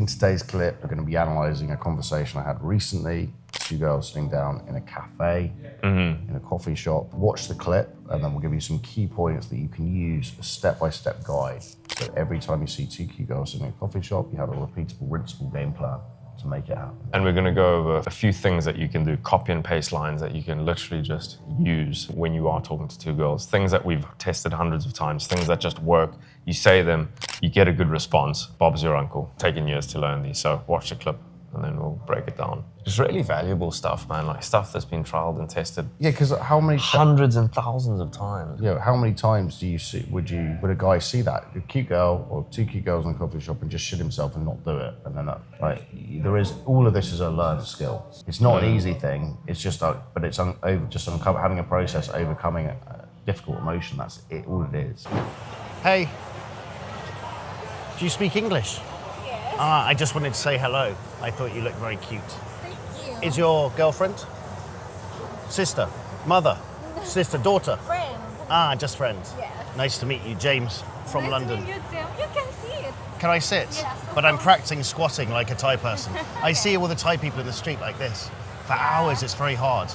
In today's clip, we're going to be analysing a conversation I had recently. Two girls sitting down in a cafe, in a coffee shop. Watch the clip, and then we'll give you some key points that you can use, a step-by-step guide. So every time you see two cute girls sitting in a coffee shop, you have a repeatable, rinsable game plan to make it happen. And we're going to go over a few things that you can do, copy and paste lines that you can literally just use when you are talking to two girls. Things that we've tested hundreds of times, things that just work. You say them, you get a good response. Bob's your uncle. Taking years to learn these, so watch the clip and then we'll break it down. It's really valuable stuff, man, like stuff that's been trialed and tested. Yeah, because how many... Hundreds and thousands of times. Yeah, how many times do you see, would a guy see that? A cute girl or two cute girls in a coffee shop and just shit himself and not do it? And then all of this is a learned skill. It's not an easy thing, it's just, but it's having a process, overcoming a difficult emotion, that's it, all it is. Hey, do you speak English? Yes. I just wanted to say hello. I thought you looked very cute. Thank you. Is your girlfriend? Sister? Mother? Sister? Daughter? Friend. Just friends. Yes. Nice to meet you, James from London. Nice to meet you too. You can see it. Can I sit? Yes, But I'm practicing squatting like a Thai person. I see all the Thai people in the street like this. For hours, it's very hard.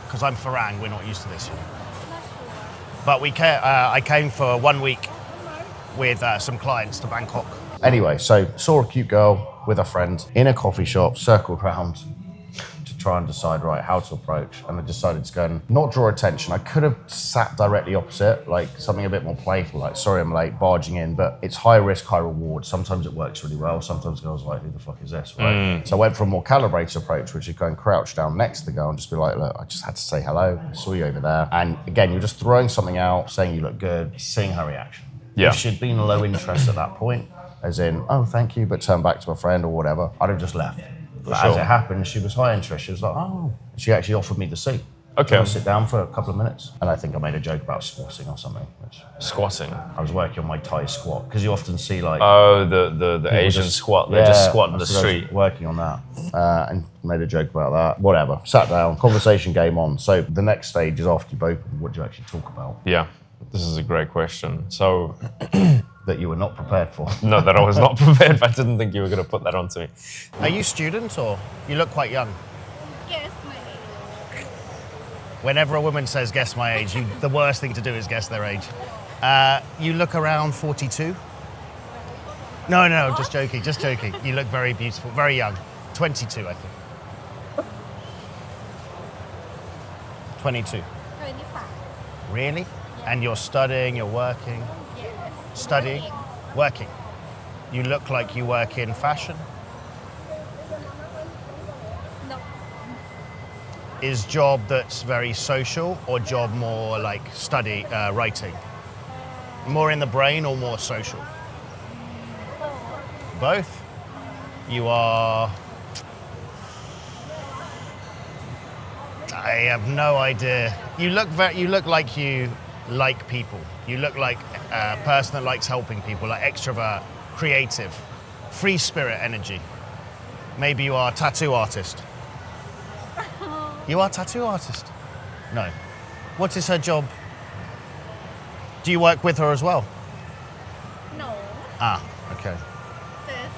Because I'm Farang, we're not used to this. But I came for 1 week with some clients to Bangkok. Anyway, so saw a cute girl with a friend in a coffee shop, circled round to try and decide, right, how to approach. And I decided to go and not draw attention. I could have sat directly opposite, like something a bit more playful, like, sorry I'm late, barging in, but it's high risk, high reward. Sometimes it works really well. Sometimes girls are like, who the fuck is this, right? So I went for a more calibrated approach, which is go and crouch down next to the girl and just be like, look, I just had to say hello. I saw you over there. And again, you're just throwing something out, saying you look good, seeing her reaction. Yeah. If she'd been low interest at that point, as in, oh, thank you, but turn back to a friend or whatever, I'd have just left. But as it happened, she was high interest. She was like, oh. She actually offered me the seat. Okay. I'll sit down for a couple of minutes. And I think I made a joke about squatting or something. Squatting? I was working on my Thai squat, because you often see like... Oh, the Asian squat. They just squat in the street. Working on that. And made a joke about that. Whatever. Sat down, conversation game on. So the next stage is after you've opened, what do you actually talk about? Yeah, this is a great question. So... That you were not prepared for. No, that I was not prepared, but I didn't think you were going to put that onto me. Are you student or you look quite young? Guess my age. Whenever a woman says guess my age, the worst thing to do is guess their age. You look around 42? No, just joking. You look very beautiful, very young. 22, I think. 22. 25. Really? And you're studying, you're working? Yes. Studying? Working. You look like you work in fashion? No. Is job that's very social or job more like study, writing? More in the brain or more social? Both? You are... I have no idea. You look like you like people. You look like a person that likes helping people, like extrovert, creative, free spirit energy. Maybe you are a tattoo artist. You are a tattoo artist? No. What is her job? Do you work with her as well? No. Okay. Just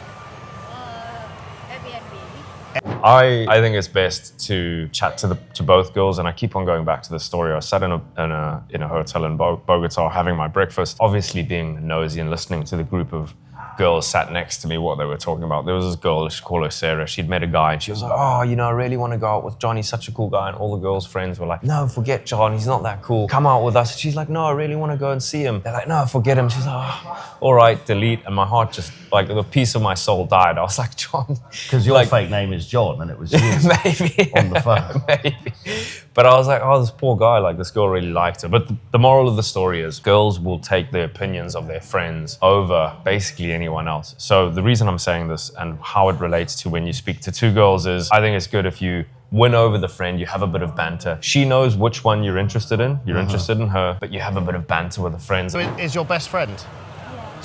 Airbnb. I think it's best to chat to both girls, and I keep on going back to the story. I sat in a hotel in Bogota having my breakfast, obviously being nosy and listening to the group of girls sat next to me, what they were talking about. There was this girl, she called her Sarah. She'd met a guy and she was like, oh, I really want to go out with John. He's such a cool guy. And all the girls' friends were like, no, forget John. He's not that cool. Come out with us. And she's like, no, I really want to go and see him. They're like, no, forget him. She's like, oh, all right, delete. And my heart just, like, the piece of my soul died. I was like, John. Because your fake name is John and it was you maybe on the phone. Maybe. But I was like, oh, this poor guy, like this girl really liked her. But the moral of the story is girls will take the opinions of their friends over basically anyone else. So the reason I'm saying this and how it relates to when you speak to two girls is I think it's good if you win over the friend, you have a bit of banter. She knows which one you're interested in. You're interested in her, but you have a bit of banter with the friends. So is your best friend?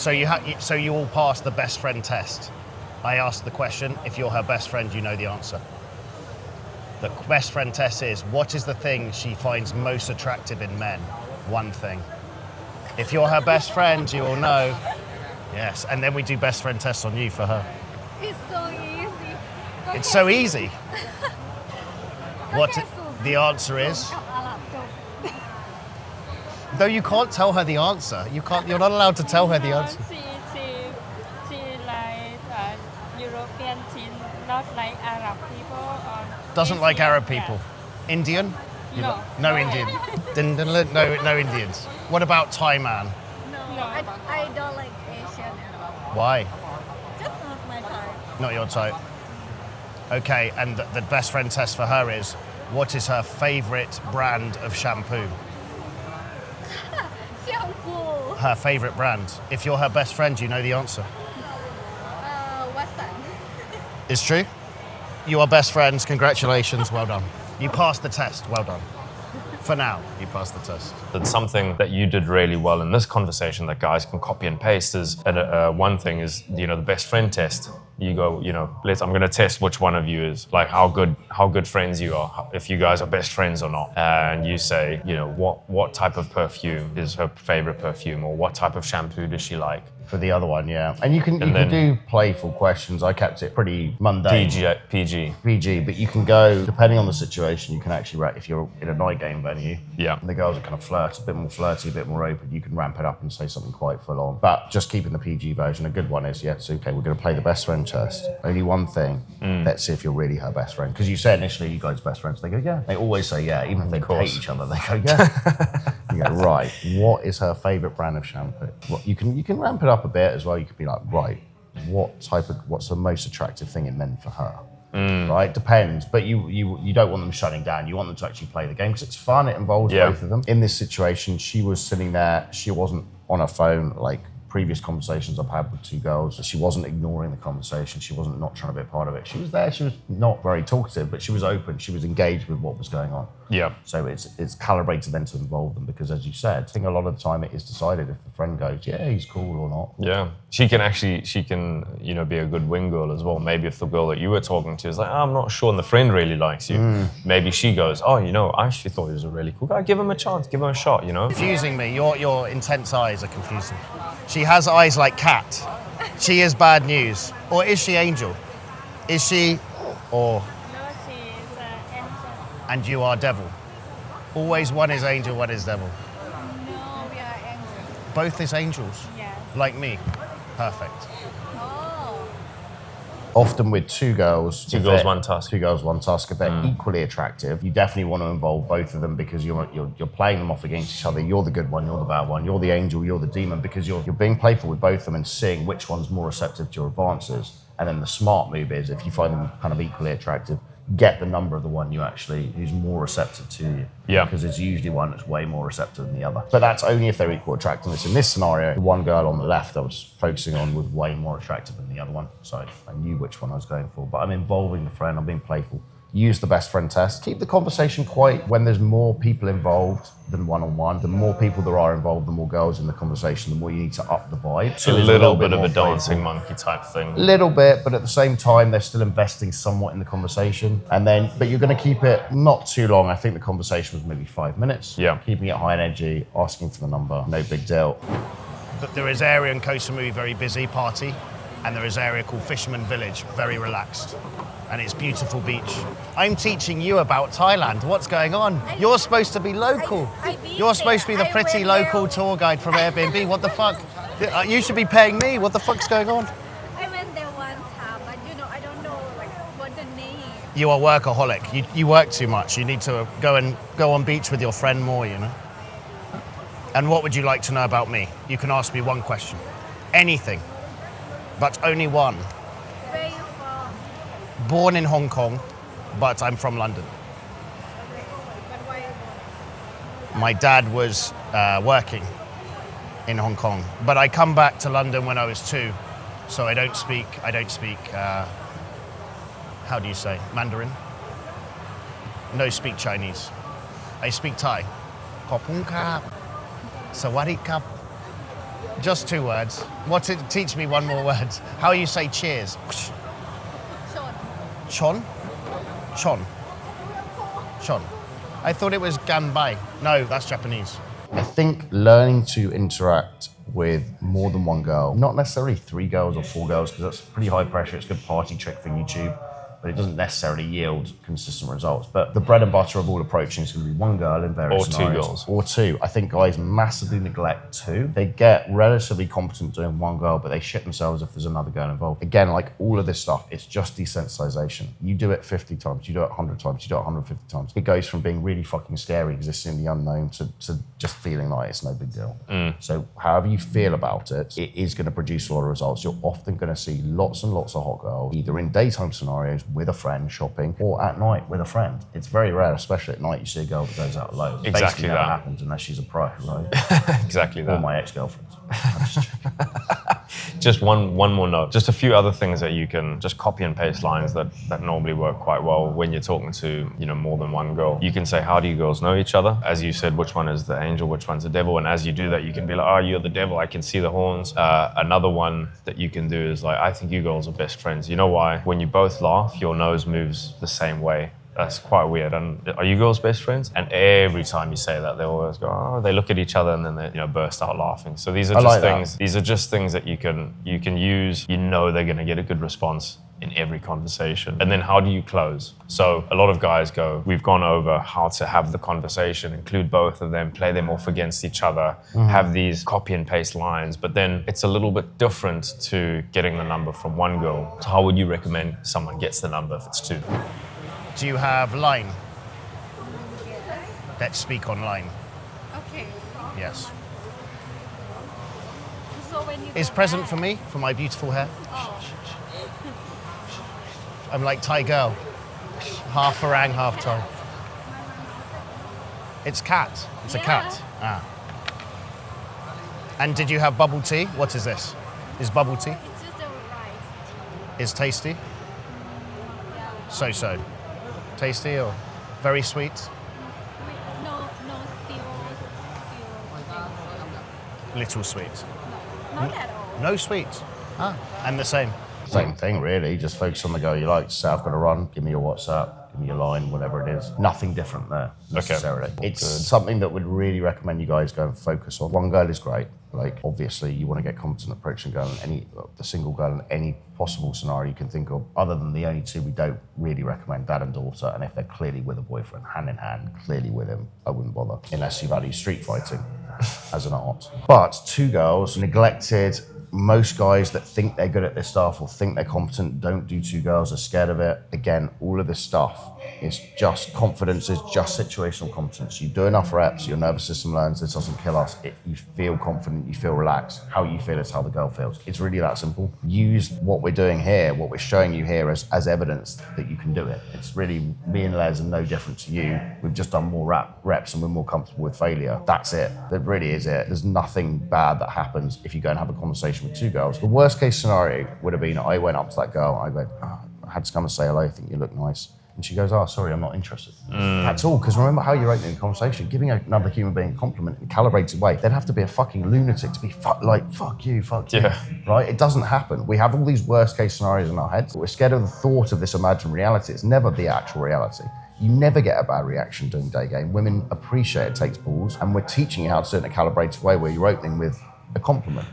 Yeah. So you all pass the best friend test. I asked the question, if you're her best friend, you know the answer. The best friend test is, what is the thing she finds most attractive in men? One thing. If you're her best friend, you will know. Yes, and then we do best friend tests on you for her. It's so easy. It's so easy. What the answer is? กับอาหรับจบ No, you can't tell her the answer. You can't. You're not allowed to tell her the answer. She like European. She not like Arab people or Doesn't like Asian. Arab people. Indian? You No. li- No Indian. No Indians. What about Thai man? No, No. I don't like Asian at all. Why? Just not my type. Not your type. Okay, and the best friend test for her is, what is her favorite brand of shampoo? Shampoo. Her favorite brand. If you're her best friend, you know the answer. What's that? It's true. You are best friends. Congratulations. Well done. You passed the test. Well done. For now, you passed the test. That's something that you did really well in this conversation that guys can copy and paste is, one thing is, the best friend test. You go, I'm going to test which one of you is, like, how good friends you are, if you guys are best friends or not. And you say, what type of perfume is her favorite perfume, or what type of shampoo does she like? For the other one, yeah. And you can then- do playful questions. I kept it pretty mundane. PG, but you can go, depending on the situation, you can actually, if you're in a night game venue, Yeah. and the girls are kind of a bit more flirty, a bit more open, you can ramp it up and say something quite full on. But just keeping the PG version, a good one is, it's okay, we're going to play the best friend test. Only one thing, let's see if you're really her best friend. Because you said initially you guys best friends. They go, yeah. They always say, yeah, even if they hate each other, they go, yeah. You go, right, what is her favourite brand of shampoo? Well, you can ramp it up a bit as well. You could be like, right, what's the most attractive thing in men for her? Right, depends. But you don't want them shutting down. You want them to actually play the game because it's fun. It involves both of them. In this situation, she was sitting there. She wasn't on her phone like previous conversations I've had with two girls. She wasn't ignoring the conversation. She wasn't not trying to be a part of it. She was there. She was not very talkative, but she was open. She was engaged with what was going on. Yeah. So it's calibrated then to involve them because, as you said, I think a lot of the time it is decided if the friend goes, yeah, he's cool or not. Yeah, she can be a good wing girl as well. Maybe if the girl that you were talking to is like, I'm not sure, and the friend really likes you, maybe she goes, I actually thought he was a really cool guy. Give him a chance, give him a shot, Confusing me. Your intense eyes are confusing. She has eyes like cat. She is bad news. Or is she angel? Is she, or, No, she is angel. and you are devil? Always one is angel, one is devil. No, we are angry. Both is angels. Yeah. Like me. Perfect. Oh. Often with two girls, Two girls, one Tusk. Two girls, one Tusk. If they're equally attractive, you definitely want to involve both of them because you're playing them off against each other. You're the good one, you're the bad one. You're the angel, you're the demon because you're being playful with both of them and seeing which one's more receptive to your advances. And then the smart move is if you find them kind of equally attractive, get the number of the one who's more receptive to you. Yeah. Because there's usually one that's way more receptive than the other. But that's only if they're equal attractiveness. In this scenario, the one girl on the left I was focusing on was way more attractive than the other one. So I knew which one I was going for. But I'm involving the friend, I'm being playful. Use the best friend test. Keep the conversation quiet. When there's more people involved than one-on-one, the more people there are involved, the more girls in the conversation, the more you need to up the vibe. So a little bit of a dancing monkey type thing. Little bit, but at the same time, they're still investing somewhat in the conversation. But you're going to keep it not too long. I think the conversation was maybe 5 minutes. Yeah. Keeping it high energy, asking for the number, no big deal. But there is area in Koh Samui, very busy party, and there is area called Fisherman Village, very relaxed. And it's beautiful beach. I'm teaching you about Thailand. What's going on? You're supposed to be local. I've been You're supposed to be the there. I pretty went local there. tour guide from Airbnb. What the fuck? You should be paying me. What the fuck's going on? I went there one time, but I don't know what the name. You are workaholic. You work too much. You need to go on beach with your friend more, And what would you like to know about me? You can ask me one question. Anything. But only one. Where you from? Born in Hong Kong, but I'm from London. But why you born? My dad was working in Hong Kong, but I come back to London when I was 2, so I don't speak, how do you say, Mandarin? No speak Chinese. I speak Thai. ขอบคุณครับ Sawadee kap. Just 2 words. Teach me one more word. How you say cheers? Short. Chon? Chon. I thought it was ganbai. No, that's Japanese. I think learning to interact with more than one girl, not necessarily 3 girls or 4 girls, because that's pretty high pressure. It's a good party trick for YouTube, but it doesn't necessarily yield consistent results. But the bread and butter of all approaching is going to be 1 girl in various scenarios. Or 2 girls. Or 2. I think guys massively neglect 2. They get relatively competent doing 1 girl, but they shit themselves if there's another girl involved. Again, like all of this stuff, it's just desensitization. You do it 50 times, you do it 100 times, you do it 150 times. It goes from being really fucking scary, existing in the unknown, to just feeling like it's no big deal. So however you feel about it, it is going to produce a lot of results. You're often going to see lots and lots of hot girls, either in daytime scenarios with a friend shopping, or at night with a friend. It's very rare, especially at night, you see a girl that goes out alone. Exactly Basically that. never happens unless she's a pro, right? Exactly that. Or my ex-girlfriends. I'm just joking. Just one more note. Just a few other things that you can just copy and paste lines that normally work quite well when you're talking to, more than 1 girl. You can say, how do you girls know each other? As you said, which one is the angel, which one's the devil? And as you do that, you can be like, oh, you're the devil, I can see the horns. Another one that you can do is like, I think you girls are best friends. You know why? When you both laugh, your nose moves the same way. That's quite weird. And are you girls best friends? And every time you say that, they always go, oh, they look at each other and then they burst out laughing. So these are just things. These are just things that you can use. They're going to get a good response in every conversation. And then how do you close? So a lot of guys go, we've gone over how to have the conversation, include both of them, play them off against each other, have these copy and paste lines, but then it's a little bit different to getting the number from 1 girl. So how would you recommend someone gets the number if it's 2? Do you have line? Let's speak online. Okay. Yes. So when you Is go present back- for me, for my beautiful hair? Oh. I'm like Thai girl. Half Farang, half Thai. It's cat. It's a Yeah. cat. Ah. And did you have bubble tea? What is this? Is bubble tea? It's just the rice. Is tasty? So-so. Tasty or very sweet? No, still. Little sweet. No, not at all. No sweet. Ah. And the same. Same thing, really. Just focus on the girl you like. Say, I've got to run. Give me your WhatsApp. Give me your line, whatever it is. Nothing different there, necessarily. Okay. It's something that would really recommend you guys go and focus on. 1 girl is great. Like, obviously, you want to get competent approaching girl in the single girl in any possible scenario you can think of. Other than the only 2 we don't really recommend, dad and daughter. And if they're clearly with a boyfriend, hand in hand, clearly with him, I wouldn't bother. Unless you value street fighting as an art. But 2 girls, neglected. Most guys that think they're good at this stuff or think they're competent don't do 2 girls, are scared of it. Again, all of this stuff is just confidence, is just situational competence. You do enough reps, your nervous system learns this doesn't kill us. You feel confident, you feel relaxed. How you feel is how the girl feels. It's really that simple. Use what we're doing here, what we're showing you here as evidence that you can do it. It's really, me and Les are no different to you. We've just done more reps and we're more comfortable with failure. That's it. That really is it. There's nothing bad that happens if you go and have a conversation with 2 girls. The worst case scenario would have been I went up to that girl, I went, oh, I had to come and say hello, I think you look nice. And she goes, oh, sorry, I'm not interested. That's all, because remember how you're opening the conversation. Giving another human being a compliment in a calibrated way, they'd have to be a fucking lunatic to be fuck you. Yeah. Right? It doesn't happen. We have all these worst case scenarios in our heads, but we're scared of the thought of this imagined reality. It's never the actual reality. You never get a bad reaction doing day game. Women appreciate it takes balls, and we're teaching you how to do it in a calibrated way where you're opening with a compliment.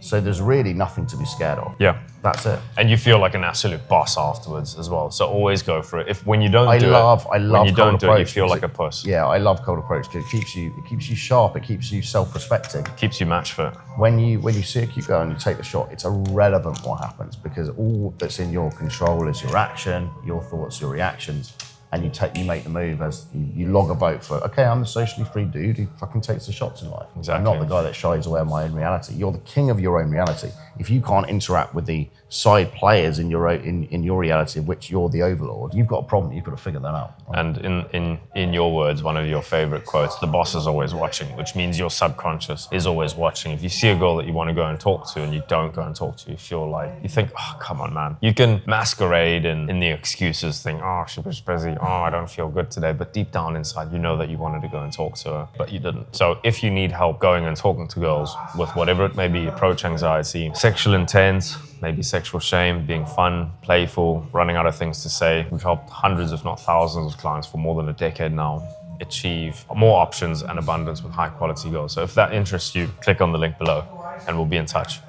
So there's really nothing to be scared of. Yeah. That's it. And you feel like an absolute boss afterwards as well. So always go for it. When you don't I love when you cold don't do it, you approach feel because like a puss. Yeah, I love cold approach because it keeps you sharp, it keeps you self-respecting. Keeps you match fit. When you see a cute girl and you take the shot, it's irrelevant what happens because all that's in your control is your action, your thoughts, your reactions. And you make the move as you log a vote for, okay, I'm the socially free dude who fucking takes the shots in life. Exactly. I'm not the guy that shies away on my own reality. You're the king of your own reality. If you can't interact with the side players in your reality of which you're the overlord, you've got a problem. You've got to figure that out. Right? And in your words, one of your favorite quotes, the boss is always watching, which means your subconscious is always watching. If you see a girl that you want to go and talk to and you don't go and talk to, you think, oh, come on, man. You can masquerade in the excuses, think, oh, she was busy. Oh, I don't feel good today. But deep down inside, you know that you wanted to go and talk to her, but you didn't. So if you need help going and talking to girls with whatever it may be, approach anxiety, sexual intent, maybe sexual shame, being fun, playful, running out of things to say. We've helped hundreds, if not thousands of clients for more than a decade now achieve more options and abundance with high quality girls. So if that interests you, click on the link below. and we'll be in touch.